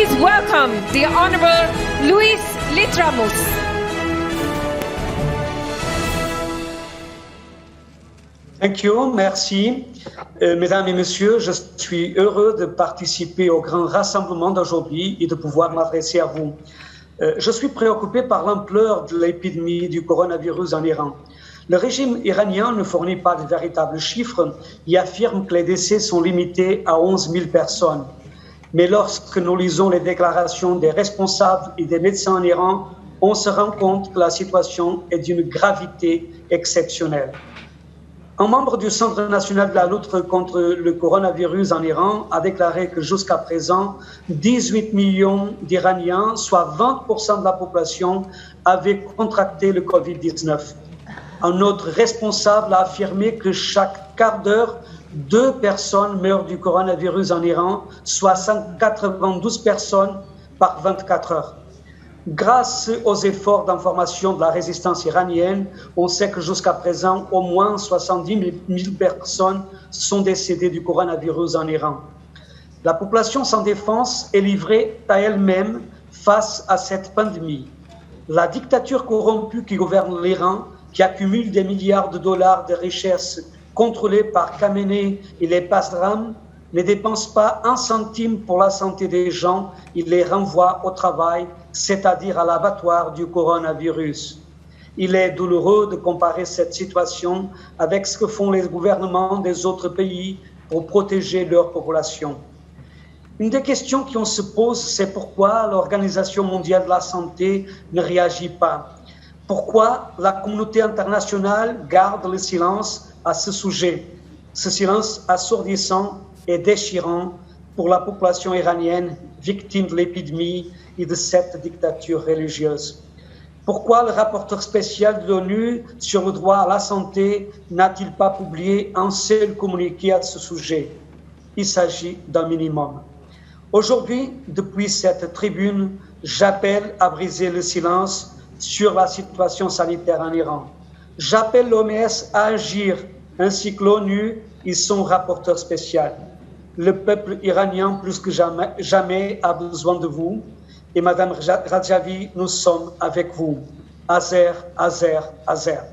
please welcome the Honorable Luis Litramos. Thank you, merci. Mesdames et messieurs, je suis heureux de participer au grand rassemblement d'aujourd'hui et de pouvoir m'adresser à vous. Je suis préoccupé par l'ampleur de l'épidémie du coronavirus en Iran. Le régime iranien ne fournit pas de véritables chiffres et affirme que les décès sont limités à 11 000 personnes. Mais lorsque nous lisons les déclarations des responsables et des médecins en Iran, on se rend compte que la situation est d'une gravité exceptionnelle. Un membre du Centre national de la lutte contre le coronavirus en Iran a déclaré que jusqu'à présent, 18 millions d'Iraniens, soit 20% de la population, avaient contracté le Covid-19. Un autre responsable a affirmé que chaque quart d'heure, 2 personnes meurent du coronavirus en Iran, soit 192 personnes par 24 heures. Grâce aux efforts d'information de la résistance iranienne, on sait que jusqu'à présent, au moins 70 000 personnes sont décédées du coronavirus en Iran. La population sans défense est livrée à elle-même face à cette pandémie. La dictature corrompue qui gouverne l'Iran, qui accumule des milliards de dollars de richesses contrôlées par Khamenei et les Pasdaran, ne dépense pas un centime pour la santé des gens, il les renvoie au travail, c'est-à-dire à l'abattoir du coronavirus. Il est douloureux de comparer cette situation avec ce que font les gouvernements des autres pays pour protéger leur population. Une des questions qu'on se pose, c'est pourquoi l'Organisation mondiale de la santé ne réagit pas. Pourquoi la communauté internationale garde le silence à ce sujet, ce silence assourdissant et déchirant pour la population iranienne victime de l'épidémie et de cette dictature religieuse. Pourquoi le rapporteur spécial de l'ONU sur le droit à la santé n'a-t-il pas publié un seul communiqué à ce sujet? Il s'agit d'un minimum. Aujourd'hui, depuis cette tribune, j'appelle à briser le silence sur la situation sanitaire en Iran. J'appelle l'OMS à agir, ainsi que l'ONU et son rapporteur spécial. Le peuple iranien, plus que jamais, a besoin de vous. Et Madame Rajavi, nous sommes avec vous. Azer, Azer, Azer.